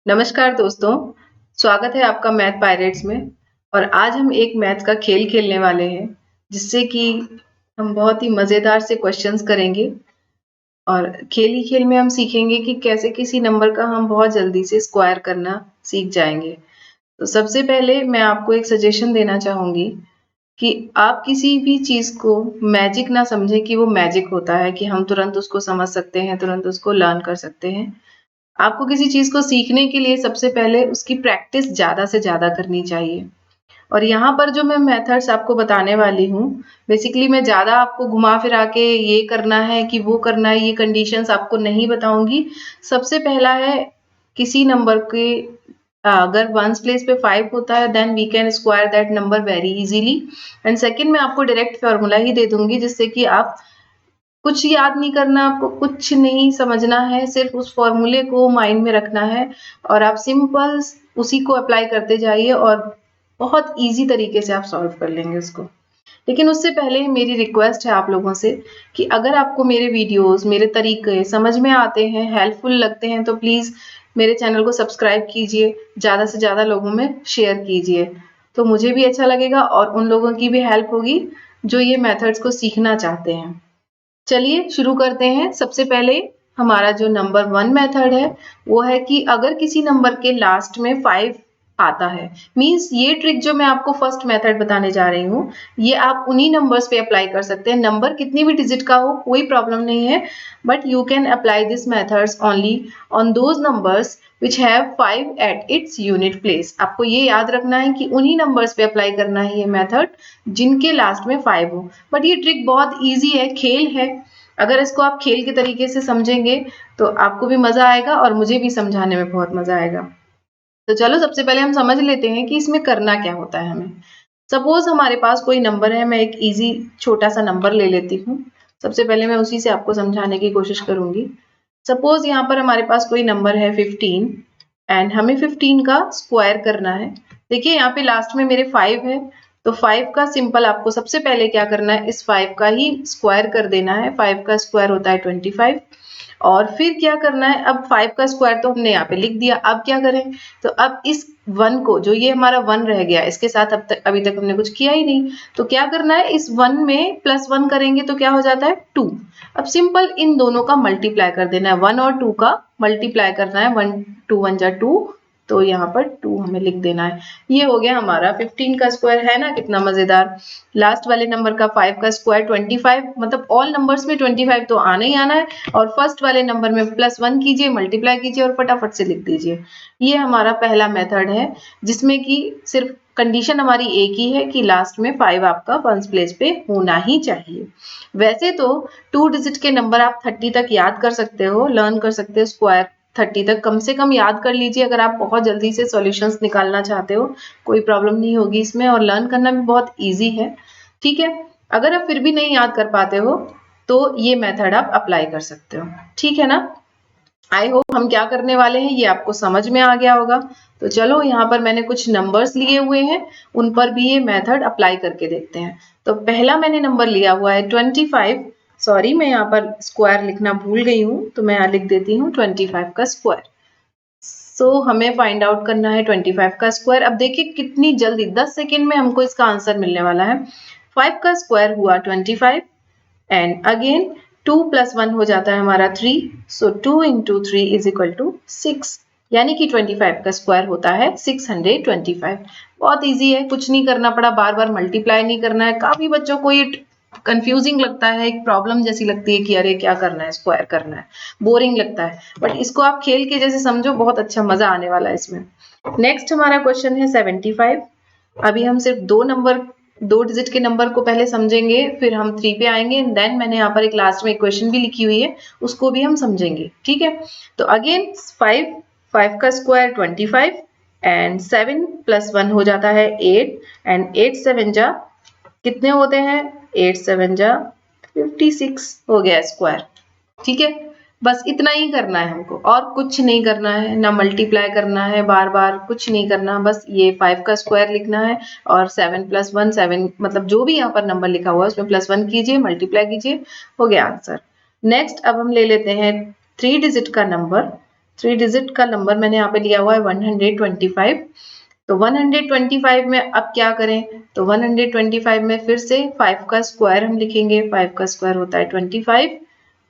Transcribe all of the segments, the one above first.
नमस्कार दोस्तों, स्वागत है आपका मैथ पायरेट्स में। और आज हम एक मैथ का खेल खेलने वाले हैं, जिससे कि हम बहुत ही मज़ेदार से क्वेश्चंस करेंगे और खेल ही खेल में हम सीखेंगे कि कैसे किसी नंबर का हम बहुत जल्दी से स्क्वायर करना सीख जाएंगे। तो सबसे पहले मैं आपको एक सजेशन देना चाहूँगी कि आप किसी भी चीज़ को मैजिक ना समझें कि वो मैजिक होता है कि हम तुरंत उसको समझ सकते हैं, तुरंत उसको लर्न कर सकते हैं। आपको किसी चीज़ को सीखने के लिए सबसे पहले उसकी प्रैक्टिस ज़्यादा से ज़्यादा करनी चाहिए। और यहाँ पर जो मैं मेथड्स आपको बताने वाली हूँ, बेसिकली मैं ज़्यादा आपको घुमा-फिरा के ये करना है कि वो करना है, ये कंडीशंस आपको नहीं बताऊँगी। सबसे पहला है किसी नंबर के अगर वन्स प्लेस पे 5 होता है then we can square that number very easily. And second मैं आपको डायरेक्ट फ़ॉर्मूला ही दे दूँगी जिससे कि आप कुछ याद नहीं करना, आपको कुछ नहीं समझना है, सिर्फ़ उस फ़ॉर्मूले को माइंड में रखना है और आप सिंपल उसी को अप्लाई करते जाइए और बहुत ईज़ी तरीके से आप सॉल्व कर लेंगे उसको। लेकिन उससे पहले मेरी रिक्वेस्ट है आप लोगों से कि अगर आपको मेरे वीडियोज़, मेरे तरीके समझ में आते हैं, हेल्पफुल लगते हैं तो प्लीज़ मेरे चैनल को सब्सक्राइब कीजिए, ज़्यादा से ज़्यादा लोगों में शेयर कीजिए। तो मुझे भी अच्छा लगेगा और उन लोगों की भी हेल्प होगी जो ये मेथड्स को सीखना चाहते हैं। चलिए शुरू करते हैं। सबसे पहले हमारा जो नंबर 1 मेथड है, वो है कि अगर किसी नंबर के लास्ट में 5 आता है, मीन्स ये ट्रिक जो मैं आपको फर्स्ट मेथड बताने जा रही हूँ, ये आप उन्हीं नंबर्स पे अप्लाई कर सकते हैं। नंबर कितनी भी डिजिट का हो, कोई प्रॉब्लम नहीं है, but you can apply this methods only on those numbers which have 5 at its unit place. आपको ये याद रखना है कि उन्हीं नंबर्स पे अप्लाई करना है ये मेथड जिनके लास्ट में 5 हो। बट ये ट्रिक बहुत ईज़ी है, खेल है। अगर इसको आप खेल के तरीके से समझेंगे तो आपको भी मज़ा आएगा और मुझे भी समझाने में बहुत मज़ा आएगा। तो चलो सबसे पहले हम समझ लेते हैं कि इसमें करना क्या होता है हमें। सपोज़ हमारे पास कोई नंबर है, मैं एक ईज़ी छोटा-सा नंबर ले लेती हूँ। सबसे पहले मैं उसी से आपको समझाने की कोशिश करूँगी। सपोज़ यहाँ पर हमारे पास कोई नंबर है 15 एंड हमें 15 का स्क्वायर करना है। देखिए यहाँ पे लास्ट में मेरे 5 है, तो 5 का सिंपल आपको सबसे पहले क्या करना है, इस 5 का ही स्क्वायर कर देना है। 5 का स्क्वायर होता है 25 और फिर क्या करना है, अब 5 का स्क्वायर तो हमने यहाँ पे लिख दिया। अब क्या करें, तो अब इस 1 को, जो ये हमारा 1 रह गया, इसके साथ अभी तक हमने कुछ किया ही नहीं, तो क्या करना है, इस 1 में +1 करेंगे तो क्या हो जाता है 2। अब सिंपल इन दोनों का मल्टीप्लाई कर देना है, 1 और 2 का मल्टीप्लाई करना है। 1 2 1 जा 2, तो यहाँ पर 2 हमें लिख देना है। ये हो गया हमारा 15 का स्क्वायर। है ना कितना मजेदार। लास्ट वाले नंबर का 5 का स्क्वायर 25, मतलब ऑल नंबर्स में 25 तो आना ही आना है और फर्स्ट वाले नंबर में +1 कीजिए, मल्टीप्लाई कीजिए और फटाफट से लिख दीजिए। ये हमारा पहला मेथड है जिसमें कि सिर्फ कंडीशन हमारी एक ही है कि लास्ट में 5 आपका वंस प्लेस पे होना ही चाहिए। वैसे तो 2 डिजिट के नंबर आप 30 तक याद कर सकते हो, लर्न कर सकते हो। स्क्वायर 30 तक कम से कम याद कर लीजिए अगर आप बहुत जल्दी से सॉल्यूशंस निकालना चाहते हो। कोई प्रॉब्लम नहीं होगी इसमें और लर्न करना भी बहुत ईज़ी है। ठीक है, अगर आप फिर भी नहीं याद कर पाते हो तो ये मेथड आप अप्लाई कर सकते हो। ठीक है ना। आई होप हम क्या करने वाले हैं ये आपको समझ में आ गया होगा। तो चलो यहाँ पर मैंने कुछ नंबर्स लिए हुए हैं, उन पर भी ये मेथड अप्लाई करके देखते हैं। तो पहला मैंने नंबर लिया हुआ है 25। सॉरी, मैं यहाँ पर स्क्वायर लिखना भूल गई हूँ, तो मैं यहाँ लिख देती हूँ 25 का स्क्वायर। सो हमें फाइंड आउट करना है 25 का स्क्वायर। अब देखिए कितनी जल्दी, 10 सेकेंड में हमको इसका आंसर मिलने वाला है। 5 का स्क्वायर हुआ 25 एंड अगेन 2 + 1 हो जाता है हमारा 3। सो 2 × 3 = 6, यानी कि 25 का स्क्वायर होता है 625। बहुत इजी है, कुछ नहीं करना पड़ा, बार बार मल्टीप्लाई नहीं करना है। काफी बच्चों को ये कंफ्यूजिंग लगता है, एक प्रॉब्लम जैसी लगती है कि अरे क्या करना है, स्क्वायर करना है, बोरिंग लगता है। बट इसको आप खेल के जैसे समझो, बहुत अच्छा मजा आने वाला है इसमें। नेक्स्ट हमारा क्वेश्चन है 75। अभी हम सिर्फ दो डिजिट के नंबर को पहले समझेंगे, फिर हम 3 पे आएंगे। देन मैंने यहाँ पर एक लास्ट में इक्वेशन भी लिखी हुई है, उसको भी हम समझेंगे। ठीक है, तो अगेन 5 का स्क्वायर 25 एंड 7 + 1 हो जाता है 8 एंड 8 7 जा कितने होते हैं, 8 7 जा 56 हो गया स्क्वायर। ठीक है, बस इतना ही करना है हमको और कुछ नहीं करना है, ना मल्टीप्लाई करना है, बार बार कुछ नहीं करना। बस ये 5 का स्क्वायर लिखना है और 7 + 1, 7 मतलब जो भी यहाँ पर नंबर लिखा हुआ है उसमें +1 कीजिए, मल्टीप्लाई कीजिए, हो गया आंसर। नेक्स्ट अब हम ले लेते हैं 3 डिजिट का नंबर। 3 डिजिट का नंबर मैंने यहाँ पे लिया हुआ है 125। तो 125 में अब क्या करें, तो 125 में फिर से 5 का स्क्वायर हम लिखेंगे। 5 का स्क्वायर होता है 25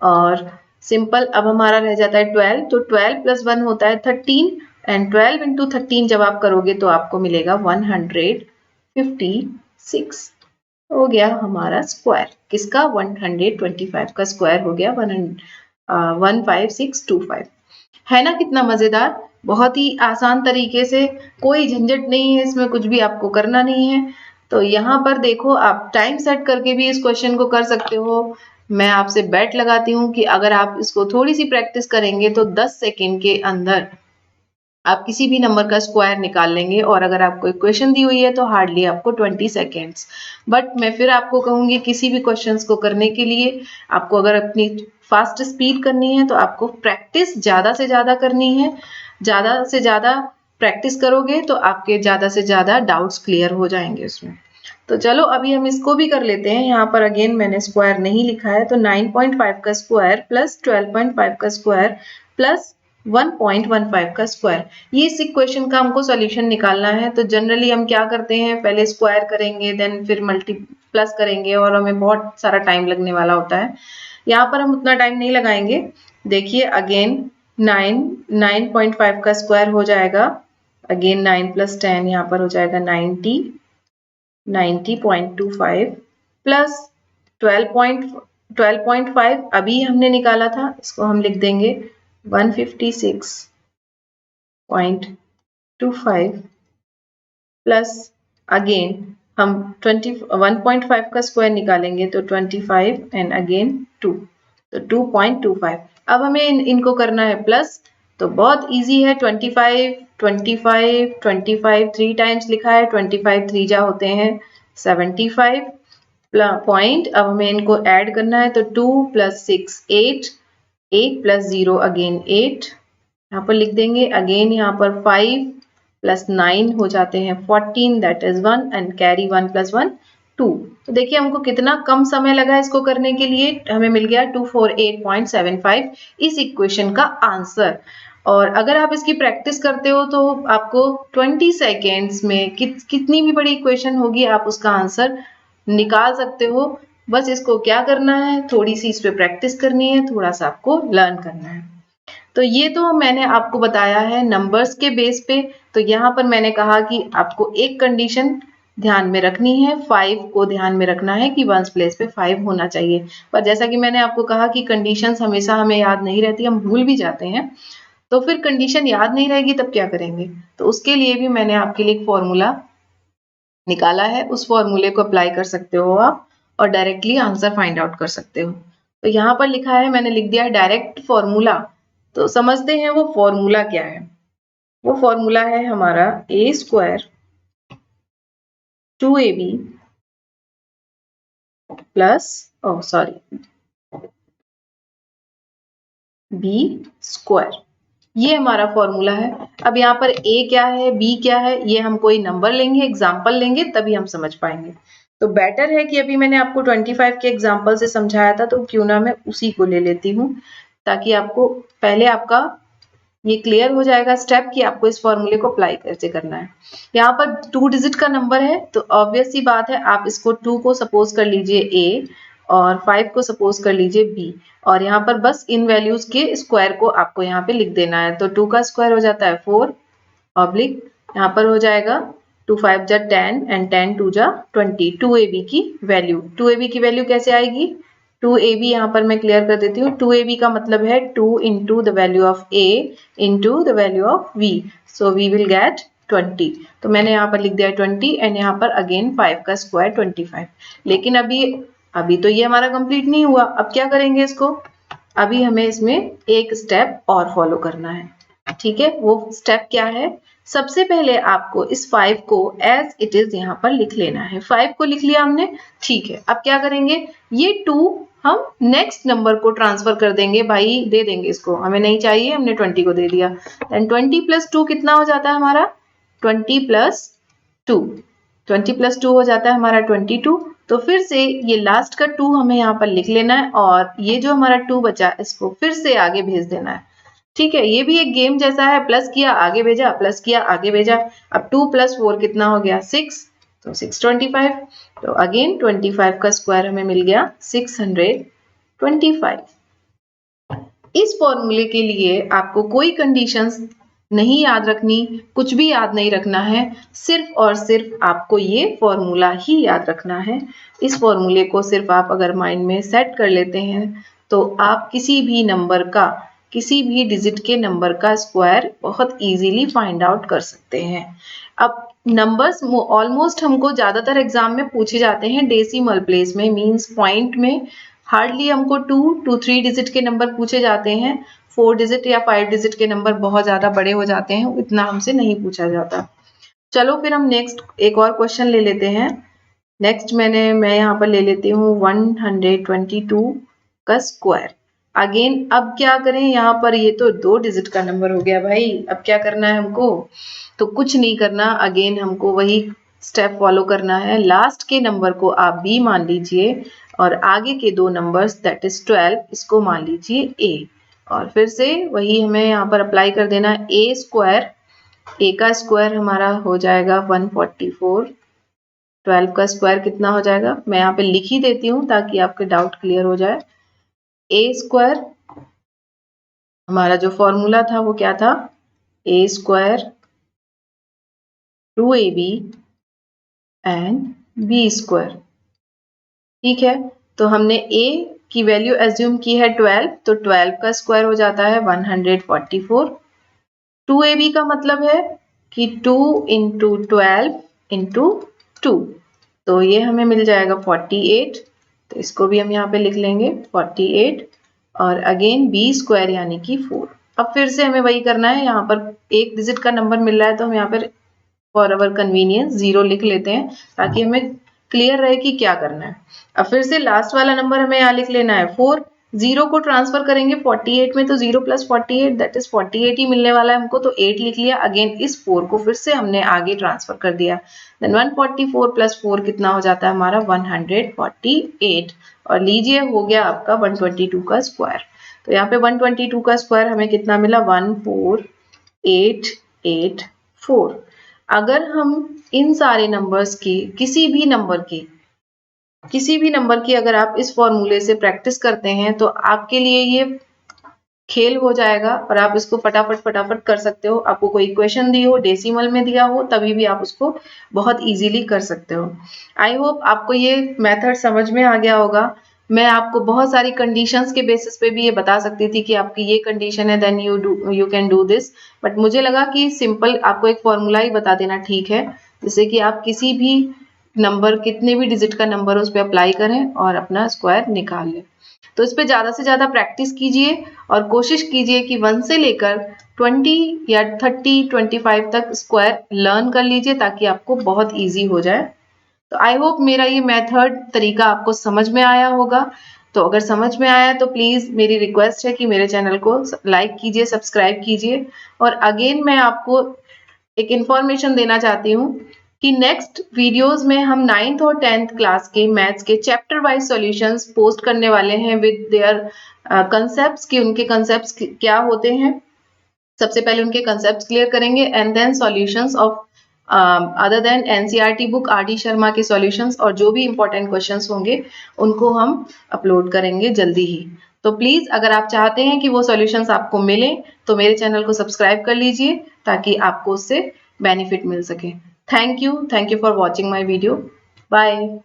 और सिंपल अब हमारा रह जाता है 12। तो 12 प्लस 1 होता है 13 एंड 12 इंटू 13 जब आप करोगे तो आपको मिलेगा 156। हो गया हमारा स्क्वायर, किसका, 125 का स्क्वायर हो गया 15625। है ना कितना मजेदार, बहुत ही आसान तरीके से, कोई झंझट नहीं है इसमें, कुछ भी आपको करना नहीं है। तो यहाँ पर देखो आप टाइम सेट करके भी इस क्वेश्चन को कर सकते हो। मैं आपसे बेट लगाती हूँ कि अगर आप इसको थोड़ी सी प्रैक्टिस करेंगे तो 10 सेकेंड के अंदर आप किसी भी नंबर का स्क्वायर निकाल लेंगे। और अगर आपको एक क्वेश्चन दी हुई है तो हार्डली आपको 20 सेकेंड्स। बट मैं फिर आपको कहूंगी किसी भी क्वेश्चंस को करने के लिए आपको अगर अपनी फास्ट स्पीड करनी है तो आपको प्रैक्टिस ज्यादा से ज्यादा करनी है। ज्यादा से ज्यादा प्रैक्टिस करोगे तो आपके ज्यादा से ज्यादा डाउट्स क्लियर हो जाएंगे उसमें। तो चलो अभी हम इसको भी कर लेते हैं। यहाँ पर अगेन मैंने स्क्वायर नहीं लिखा है, तो 9.5 का स्क्वायर प्लस 12.5 का स्क्वायर प्लस 1.15 का स्क्वायर, ये इस इक्वेशन का हमको सॉल्यूशन निकालना है। तो जनरली हम क्या करते हैं, पहले स्क्वायर करेंगे देन फिर मल्टी प्लस करेंगे और हमें बहुत सारा टाइम लगने वाला होता है। यहाँ पर हम उतना टाइम नहीं लगाएंगे। देखिए अगेन 9.5 का स्क्वायर हो जाएगा, अगेन 9 प्लस 10 यहाँ पर हो जाएगा 90.25 प्लस 12.5 अभी हमने निकाला था, इसको हम लिख देंगे 156.25 प्लस अगेन हम 1.5 का स्क्वायर निकालेंगे तो 25 एंड अगेन 2, तो 2.25। अब हमें इनको करना है प्लस, तो बहुत इजी है। 25 25 25 3 टाइम्स लिखा है, 25 3 जा होते हैं 75 पॉइंट। अब हमें इनको ऐड करना है तो 2 प्लस 6 8, 8 प्लस 0 अगेन 8, यहाँ पर लिख देंगे। अगेन यहाँ पर 5 प्लस 9 हो जाते हैं 14, that is 1 and carry 1 plus 1 2। तो देखिए हमको कितना कम समय लगा इसको करने के लिए, हमें मिल गया 248.75 इस इक्वेशन का आंसर। और अगर आप इसकी प्रैक्टिस करते हो तो आपको 20 सेकेंड्स में कितनी भी बड़ी इक्वेशन होगी आप उसका आंसर निकाल सकते हो। बस इसको क्या करना है, थोड़ी सी इस पे प्रैक्टिस करनी है, थोड़ा सा आपको लर्न करना है। तो ये तो मैंने आपको बताया है नंबर्स के बेस पे। तो यहाँ पर मैंने कहा कि आपको एक कंडीशन ध्यान में रखनी है, 5 को ध्यान में रखना है कि वंस प्लेस पे 5 होना चाहिए। पर जैसा कि मैंने आपको कहा कि कंडीशंस हमेशा हमें याद नहीं रहती, हम भूल भी जाते हैं। तो फिर कंडीशन याद नहीं रहेगी तब क्या करेंगे, तो उसके लिए भी मैंने आपके लिए एक फॉर्मूला निकाला है, उस फॉर्मूले को अप्लाई कर सकते हो आप और डायरेक्टली आंसर फाइंड आउट कर सकते हो। तो यहाँ पर लिखा है, मैंने लिख दिया है डायरेक्ट फॉर्मूला। तो समझते हैं वो फॉर्मूला क्या है। वो फॉर्मूला है हमारा a square 2ab plus b square, ये हमारा फॉर्मूला है। अब यहाँ पर a क्या है b क्या है, ये हम कोई नंबर लेंगे, एग्जाम्पल लेंगे, तभी हम समझ पाएंगे। तो बेटर है कि अभी मैंने आपको 25 के एग्जाम्पल से समझाया था, तो क्यों ना मैं उसी को ले लेती हूँ, ताकि आपको पहले आपका ये क्लियर हो जाएगा स्टेप कि आपको इस फॉर्मूले को अप्लाई कैसे करना है। यहाँ पर 2 डिजिट का नंबर है, तो ऑब्वियस सी बात है, आप इसको 2 को सपोज कर लीजिए a और 5 को सपोज कर लीजिए b, और यहाँ पर बस इन वैल्यूज के स्क्वायर को आपको यहाँ पे लिख देना है। तो 2 का स्क्वायर हो जाता है 4 ऑब्लिक, यहाँ पर हो जाएगा 2 5 जा 10 एंड 10 2 जा 20। 2ab की वैल्यू, 2ab की वैल्यू कैसे आएगी, 2ab यहाँ पर मैं क्लियर कर देती हूँ। 2ab का मतलब है 2 into the value of a into the value of v, so we will get 20। तो मैंने यहाँ पर लिख दिया 20 एंड यहाँ पर अगेन 5 का स्क्वायर 25। लेकिन अभी तो ये हमारा कंप्लीट नहीं हुआ, अब क्या करेंगे इसको, अभी हमें इसमें एक स्टेप और फॉलो करना है। ठीक है, वो स्टेप क्या है, सबसे पहले आपको इस 5 को एज इट इज यहाँ पर लिख लेना है। 5 को लिख लिया हमने, ठीक है। अब क्या करेंगे, ये 2 हम नेक्स्ट नंबर को ट्रांसफर कर देंगे, भाई दे देंगे इसको, हमें नहीं चाहिए, हमने 20 को दे दिया। देन 20 प्लस 2 कितना हो जाता है हमारा, 20 प्लस 2, 20 प्लस 2 हो जाता है हमारा 22। तो फिर से ये लास्ट का 2 हमें यहाँ पर लिख लेना है और ये जो हमारा 2 बचा इसको फिर से आगे भेज देना है। ठीक है, ये भी एक गेम जैसा है, प्लस किया आगे भेजा, प्लस किया आगे भेजा। अब 2 + 4 कितना हो गया 6, तो 625। तो अगेन 25 का स्क्वायर हमें मिल गया 625। इस फॉर्मूले के लिए आपको कोई कंडीशंस नहीं याद रखनी, कुछ भी याद नहीं रखना है, सिर्फ और सिर्फ आपको ये फॉर्मूला ही याद रखना है। इस फॉर्मूले को सिर्फ आप अगर माइंड में सेट कर लेते हैं तो आप किसी भी नंबर का, किसी भी डिजिट के नंबर का स्क्वायर बहुत इजीली फाइंड आउट कर सकते हैं। अब नंबर्स ऑलमोस्ट हमको ज्यादातर एग्जाम में पूछे जाते हैं डेसिमल प्लेस में, मींस पॉइंट में। हार्डली हमको 2-3 डिजिट के नंबर पूछे जाते हैं। 4 डिजिट या 5 डिजिट के नंबर बहुत ज्यादा बड़े हो जाते हैं, इतना हमसे नहीं पूछा जाता। चलो फिर हम नेक्स्ट एक और क्वेश्चन ले लेते हैं। नेक्स्ट मैं यहाँ पर ले लेती हूँ 122 का स्क्वायर। अगेन अब क्या करें, यहाँ पर ये तो 2 डिजिट का नंबर हो गया भाई, अब क्या करना है हमको? तो कुछ नहीं करना, अगेन हमको वही स्टेप फॉलो करना है। लास्ट के नंबर को आप b मान लीजिए और आगे के 2 नंबर्स दैट इज 12 इसको मान लीजिए a, और फिर से वही हमें यहाँ पर अप्लाई कर देना a स्क्वायर। a का स्क्वायर हमारा हो जाएगा 144। 12 का स्क्वायर कितना हो जाएगा, मैं यहाँ पे लिख ही देती हूँ ताकि आपके डाउट क्लियर हो जाए। a स्क्वायर हमारा जो फॉर्मूला था वो क्या था, a square 2ab and b square. ठीक है, तो हमने a की वैल्यू एज्यूम की है 12, तो 12 का स्क्वायर हो जाता है 144। 2ab का मतलब है कि 2 इंटू 12 इंटू 2, तो ये हमें मिल जाएगा 48। तो इसको भी हम यहाँ पे लिख लेंगे 48, और अगेन b स्क्वायर यानी कि 4। अब फिर से हमें वही करना है, यहाँ पर एक डिजिट का नंबर मिल रहा है तो हम यहाँ पर फॉर अवर कन्वीनियंस 0 लिख लेते हैं ताकि हमें क्लियर रहे कि क्या करना है। अब फिर से लास्ट वाला नंबर हमें यहाँ लिख लेना है 4। 0 को ट्रांसफर करेंगे 48 में तो 0 + 48 दैट इज 48 ही मिलने वाला है हमको, तो 8 लिख लिया। अगेन इस 4 को फिर से हमने आगे ट्रांसफर कर दिया, देन 144 + 4 कितना हो जाता है हमारा 148, और लीजिए हो गया आपका 122 का स्क्वायर। तो यहाँ पे 122 का स्क्वायर हमें कितना मिला 14884। अगर हम इन सारे नंबर्स की किसी भी नंबर की अगर आप इस फॉर्मूले से प्रैक्टिस करते हैं तो आपके लिए ये खेल हो जाएगा और आप इसको फटाफट कर सकते हो। आपको कोई इक्वेशन दी हो, डेसिमल में दिया हो, तभी भी आप उसको बहुत इजीली कर सकते हो। आई होप आपको ये मेथड समझ में आ गया होगा। मैं आपको बहुत सारी कंडीशंस के बेसिस पे भी ये बता सकती थी कि आपकी ये कंडीशन है then you can do this, but मुझे लगा कि सिंपल आपको एक फॉर्मूला ही बता देना ठीक है, जिससे कि आप किसी भी नंबर, कितने भी डिजिट का नंबर उस पर अप्लाई करें और अपना स्क्वायर निकाल लें। तो इस पे ज्यादा से ज्यादा प्रैक्टिस कीजिए और कोशिश कीजिए कि 1 से लेकर 20 या 30, 25 तक स्क्वायर लर्न कर लीजिए ताकि आपको बहुत इजी हो जाए। तो आई होप मेरा ये मेथड तरीका आपको समझ में आया होगा। तो अगर समझ में आया तो प्लीज मेरी रिक्वेस्ट है कि मेरे चैनल को लाइक कीजिए, सब्सक्राइब कीजिए। और अगेन मैं आपको एक इंफॉर्मेशन देना चाहती हूँ कि नेक्स्ट वीडियोस में हम 9th और 10th क्लास के मैथ्स के चैप्टर वाइज सॉल्यूशंस पोस्ट करने वाले हैं विद देयर कंसेप्ट्स, कि उनके कंसेप्ट्स क्या होते हैं। सबसे पहले उनके कंसेप्ट्स क्लियर करेंगे and then solutions of other than NCERT book R D Sharma के सॉल्यूशंस, और जो भी इंपॉर्टेंट क्वेश्चंस होंगे उनको हम अपलोड करेंगे जल्दी ही। तो प्लीज अगर आप चाहते हैं कि वो सॉल्यूशंस आपको मिले तो मेरे चैनल को सब्सक्राइब कर लीजिए ताकि आपको उससे बेनिफिट मिल सके। Thank you for watching my video. Bye.